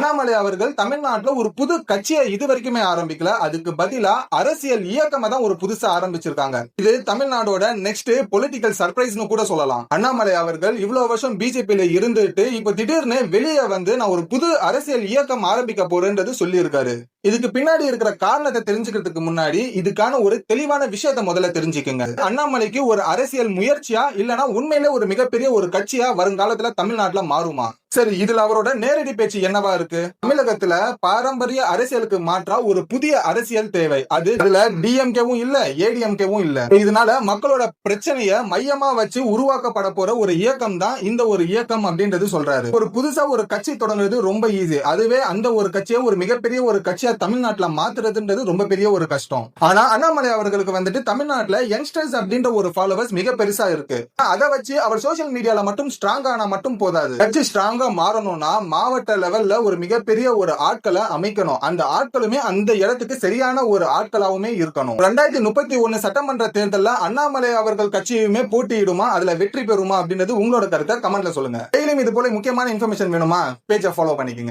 அண்ணாமலை அவர்கள் தமிழ்நாட்டுல ஒரு புது கட்சியை இது வரைக்குமே ஆரம்பிக்கல. அதுக்கு பதிலா அரசியல் இயக்கமா தான் ஒரு புதுசா ஆரம்பிச்சிருக்காங்க. இது தமிழ்நாடோட நெக்ஸ்ட் பொலிட்டிக்கல் சர்ப்ரைஸ்னு கூட சொல்லலாம். அண்ணாமலை அவர்கள் இவ்வளவு வருஷம் பிஜேபியில இருந்துட்டு இப்ப திடீர்னு வெளியே வந்து நான் ஒரு புது அரசியல் இயக்கம் ஆரம்பிக்க போறேன்றது சொல்லி இருக்காரு. இதுக்கு பின்னாடி இருக்கிற காரணத்தை தெரிஞ்சுக்கிறதுக்கு முன்னாடி இதுக்கான ஒரு தெளிவான விஷயத்தை முதல்ல தெரிஞ்சுக்குங்க. அண்ணாமலைக்கு ஒரு அரசியல் முயற்சியா இல்லனா உண்மையிலே ஒரு மிகப்பெரிய ஒரு கட்சியா வருங்காலத்துல தமிழ்நாட்டுல மாறுமா? சரி, இதுல அவரோட நேரடி பேச்சு என்னவா இருக்கு? தமிழகத்துல பாரம்பரிய அரசியலுக்கு மாற்றா ஒரு புதிய அரசியல் தேவை. அதுல டிஎம்கேவும் இல்ல, ஏடிஎம்கேவும் இல்ல. இதனால மக்களோட பிரச்சனைய மையமா வச்சு உருவாக்கப்பட போற ஒரு இயக்கம் தான் இந்த ஒரு இயக்கம் அப்படின்றது சொல்றாரு. ஒரு புதுசா ஒரு கட்சி தொடங்குறது ரொம்ப ஈஸி. அதுவே அந்த ஒரு கட்சியை ஒரு மிகப்பெரிய ஒரு கட்சியா தமிழ்நாட்டுல மாத்துறதுன்றது ரொம்ப பெரிய ஒரு கஷ்டம். ஆனா அண்ணாமலை அவர்களுக்கு வந்துட்டு தமிழ்நாட்டுல யங்ஸ்டர்ஸ் அப்படின்ற ஒரு ஃபாலோவர்ஸ் மிக பெருசா இருக்கு. அதை வச்சு அவர் சோசியல் மீடியால மட்டும் ஸ்ட்ராங் ஆனா மட்டும் போதாது. கட்சி ஸ்ட்ராங் மாறணும்னா மாவட்ட லெவல்ல ஒரு மிகப்பெரிய ஒரு ஆட்களை அமைக்கணும். அந்த ஆட்களுமே அந்த இடத்துக்கு சரியான ஒரு ஆட்களாவுமே இருக்கணும். 2031 சட்டமன்ற தேர்தலில் அண்ணாமலை அவர்கள் கட்சியுமே போட்டியிடுமா, அதுல வெற்றி பெறுமா அப்படின்றது உங்களோட கருத்தை கமெண்ட்ல சொல்லுங்க. டெய்லியும் இது போல முக்கியமான இன்ஃபர்மேஷன் வேணுமா, பேஜை ஃபாலோ பண்ணிக்கங்க.